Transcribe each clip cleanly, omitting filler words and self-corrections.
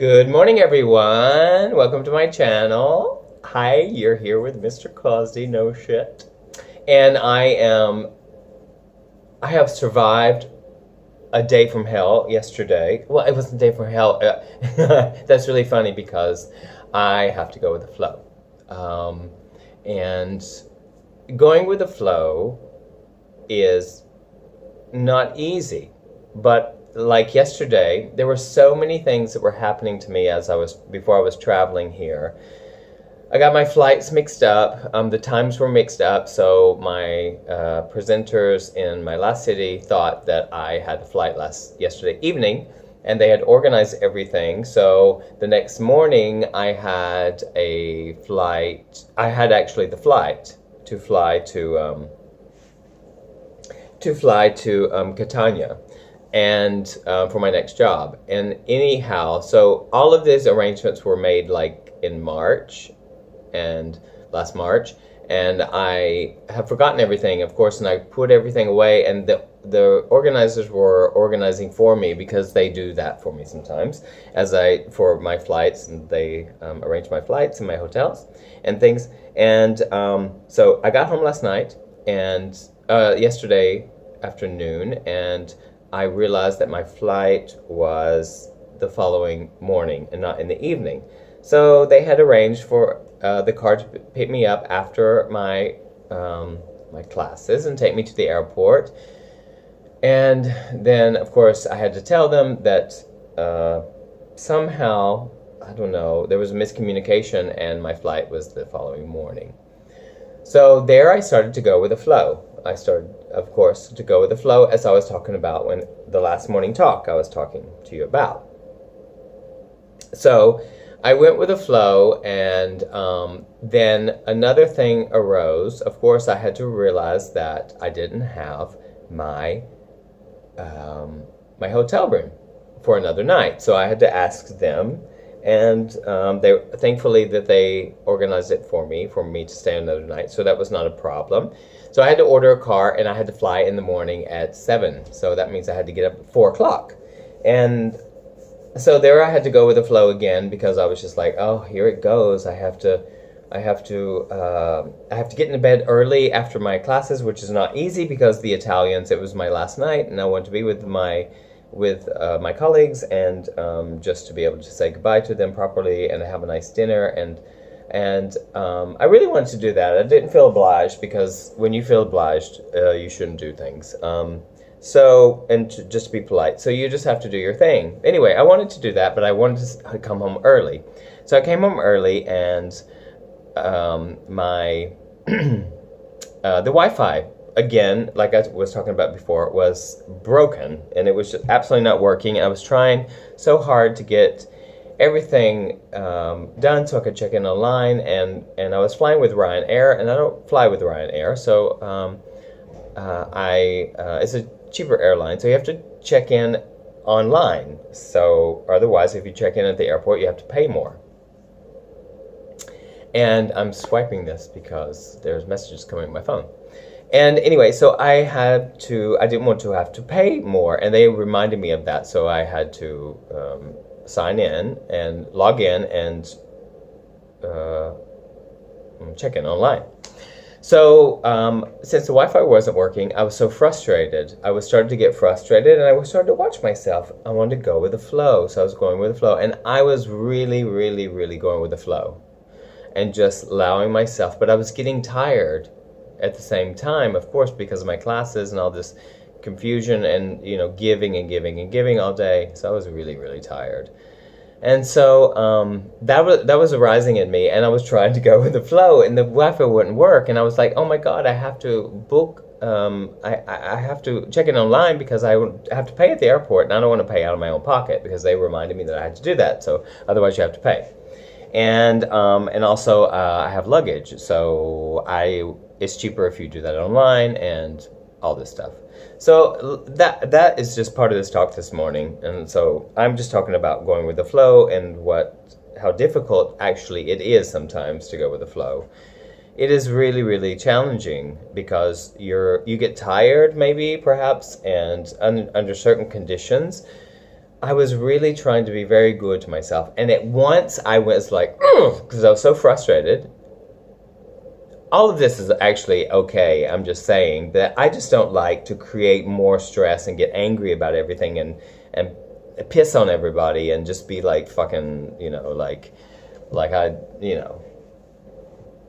Good morning, everyone. Welcome to my channel. Hi, you're here with Mr. Cosby, no shit. And I have survived a day from hell yesterday. Well, it wasn't a day from hell. That's really funny because I have to go with the flow. And going with the flow is not easy, but like yesterday, there were so many things that were happening to me before I was traveling here. I got my flights mixed up. The times were mixed up, so my presenters in my last city thought that I had a flight yesterday evening, and they had organized everything. So the next morning, I had a flight. I had actually the flight to fly to Catania, and for my next job. And anyhow, so all of these arrangements were made like in last March, and I have forgotten everything, of course, and I put everything away, and the organizers were organizing for me because they do that for me sometimes for my flights, and they arrange my flights and my hotels and things. And so I got home last night and yesterday afternoon, and I realized that my flight was the following morning and not in the evening. So they had arranged for the car to pick me up after my classes and take me to the airport. And then, of course, I had to tell them that somehow, I don't know, there was a miscommunication and my flight was the following morning. So there I started to go with the flow. I started, of course, to go with the flow, as I was talking about when the last morning talk I was talking to you about. So I went with the flow, and then another thing arose. Of course, I had to realize that I didn't have my my hotel room for another night. So I had to ask them, and thankfully that they organized it for me to stay another night. So that was not a problem. So I had to order a car, and I had to fly in the morning at 7. So that means I had to get up at 4 o'clock. And so there I had to go with the flow again, because I was just like, oh, here it goes. I have to get into bed early after my classes, which is not easy because the Italians, it was my last night, and I wanted to be with my colleagues, and just to be able to say goodbye to them properly and have a nice dinner. And I really wanted to do that. I didn't feel obliged, because when you feel obliged, you shouldn't do things. Just to be polite. So you just have to do your thing. Anyway, I wanted to do that, but I wanted to come home early. So I came home early, and the Wi-Fi, again, like I was talking about before, was broken, and it was just absolutely not working. I was trying so hard to get everything done so I could check in online, and I was flying with Ryanair, and I don't fly with Ryanair, so it's a cheaper airline, so you have to check in online. So otherwise, if you check in at the airport, you have to pay more. And I'm swiping this because there's messages coming on my phone. And anyway, so I didn't want to have to pay more, and they reminded me of that, so I had to sign in and log in and check in online. So since the Wi-Fi wasn't working, I was so frustrated. I was starting to get frustrated, and I was starting to watch myself. I wanted to go with the flow, so I was going with the flow, and I was really, really, really going with the flow and just allowing myself. But I was getting tired at the same time, of course, because of my classes and all this confusion and, giving and giving and giving all day. So I was really, really tired. And so that was arising in me, and I was trying to go with the flow, and the Wi-Fi wouldn't work. And I was like, oh my God, I have to book, I have to check in online, because I have to pay at the airport, and I don't want to pay out of my own pocket, because they reminded me that I had to do that. So otherwise you have to pay. And also I have luggage, so it's cheaper if you do that online and all this stuff. So that is just part of this talk this morning, and so I'm just talking about going with the flow and how difficult actually it is sometimes to go with the flow. It is really, really challenging, because you get tired, maybe, perhaps, and under certain conditions, I was really trying to be very good to myself. And at once I was like, because I was so frustrated. All of this is actually okay. I'm just saying that I just don't like to create more stress and get angry about everything and piss on everybody and just be like fucking, like I,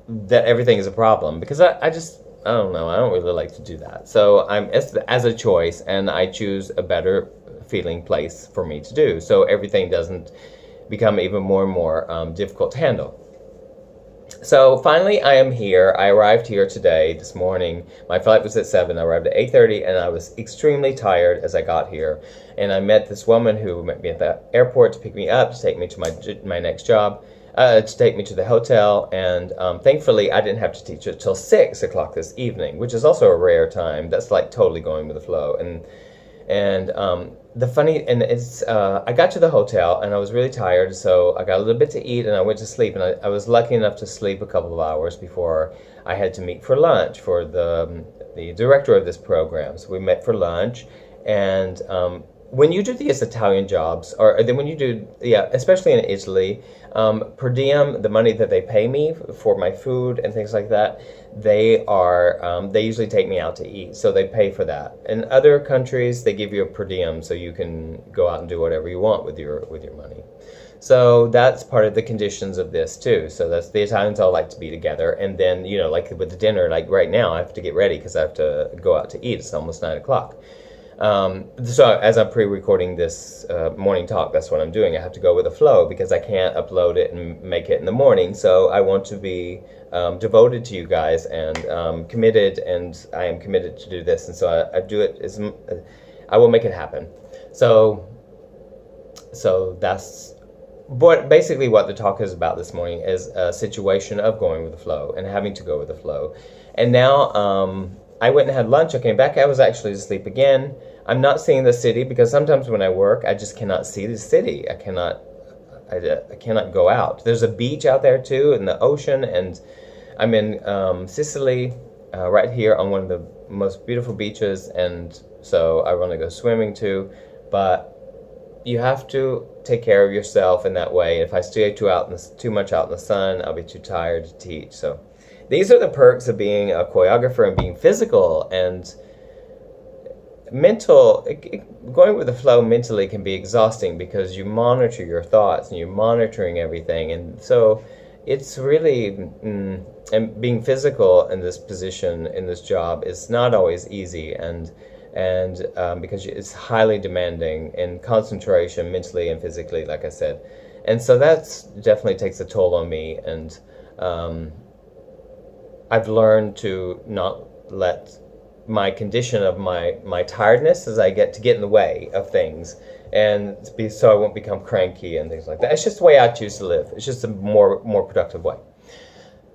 that everything is a problem, because I just, I don't know, I don't really like to do that. So I'm as a choice, and I choose a better feeling place for me to do, so everything doesn't become even more and more difficult to handle. So finally I am here. I arrived here today, this morning. My flight was at 7. I arrived at 8:30, and I was extremely tired as I got here. And I met this woman who met me at the airport to pick me up, to take me to my next job, to take me to the hotel. And thankfully I didn't have to teach it till 6 o'clock this evening, which is also a rare time. That's like totally going with the flow. And the funny, and it's, I got to the hotel and I was really tired, so I got a little bit to eat and I went to sleep, and I was lucky enough to sleep a couple of hours before I had to meet for lunch for the director of this program. So we met for lunch, and when you do these Italian jobs, or then when you do, especially in Italy, per diem, the money that they pay me for my food and things like that, they usually take me out to eat, so they pay for that. In other countries, they give you a per diem, so you can go out and do whatever you want with your money. So that's part of the conditions of this too. So that's, the Italians all like to be together, and then, like with the dinner, like right now I have to get ready because I have to go out to eat. It's almost 9 o'clock. So as I'm pre-recording this morning talk, that's what I'm doing. I have to go with the flow because I can't upload it and make it in the morning. So I want to be devoted to you guys and committed, and I am committed to do this. And so I do it. I will make it happen. So that's basically what the talk is about this morning, is a situation of going with the flow and having to go with the flow. And now I went and had lunch. I came back. I was actually asleep again. I'm not seeing the city because sometimes when I work, I just cannot see the city. I cannot go out. There's a beach out there too, in the ocean, and I'm in Sicily, right here on one of the most beautiful beaches, and so I want to go swimming too. But you have to take care of yourself in that way. If I stay too much out in the sun, I'll be too tired to teach. So these are the perks of being a choreographer and being physical and mental. Going with the flow mentally can be exhausting because you monitor your thoughts and you're monitoring everything. And so it's really, and being physical in this position, in this job, is not always easy. And because it's highly demanding in concentration, mentally and physically, like I said. And so that's definitely takes a toll on me. And I've learned to not let my condition of my tiredness as I get in the way of things, and so I won't become cranky and things like that. It's just the way I choose to live. It's just a more productive way.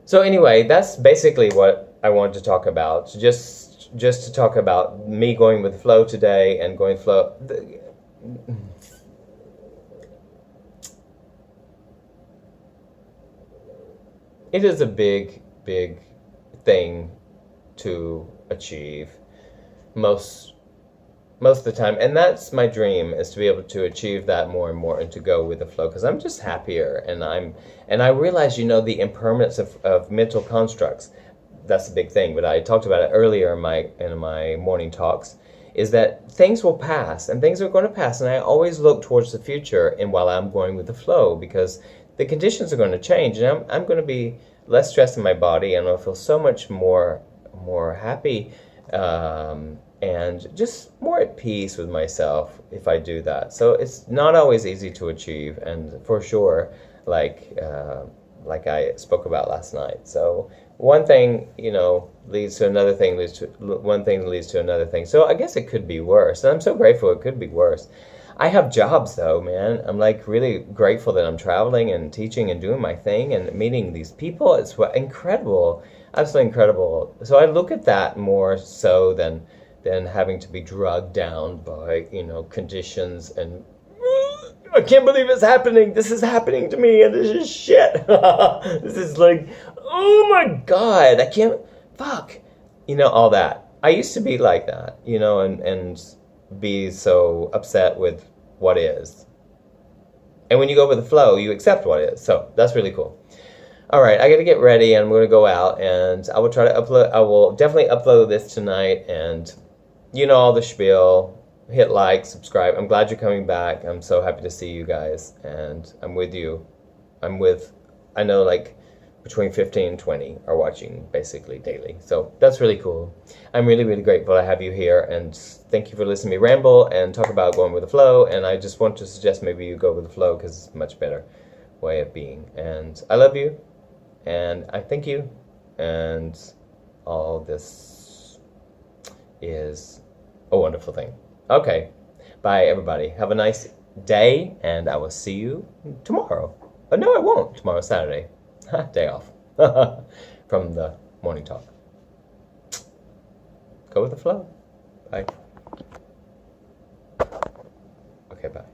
So anyway, that's basically what I wanted to talk about. Just to talk about me going with the flow today and going flow. It is a big thing to achieve most of the time, and that's my dream, is to be able to achieve that more and more and to go with the flow, because I'm just happier, and I realize, the impermanence of mental constructs. That's a big thing, but I talked about it earlier in my morning talks, is that things will pass, and things are going to pass, and I always look towards the future, and while I'm going with the flow, because the conditions are going to change, and I'm going to be less stressed in my body, and I'll feel so much more happy, and just more at peace with myself if I do that. So it's not always easy to achieve, and for sure, like I spoke about last night. So one thing, leads to another thing, one thing leads to another thing. So I guess it could be worse, and I'm so grateful it could be worse. I have jobs though, man. I'm like really grateful that I'm traveling and teaching and doing my thing and meeting these people. It's incredible, absolutely incredible. So I look at that more so than having to be drugged down by, conditions and I can't believe it's happening. This is happening to me and this is shit. This is like, oh my God, I can't, fuck. All that. I used to be like that, and be so upset with what is. And when you go with the flow, you accept what is. So that's really cool. All right, I got to get ready, and I'm going to go out, and I will try to upload. I will definitely upload this tonight, and you know all the spiel. Hit like, subscribe. I'm glad you're coming back. I'm so happy to see you guys, and I'm with you. I know like between 15 and 20 are watching basically daily. So that's really cool. I'm really, really grateful to have you here, and thank you for listening to me ramble and talk about going with the flow. And I just want to suggest maybe you go with the flow because it's a much better way of being. And I love you, and I thank you, and all this is a wonderful thing. Okay, bye everybody. Have a nice day, and I will see you tomorrow. Oh, no, I won't. Tomorrow's Saturday. Day off from the morning talk. Go with the flow. Bye. Okay, bye.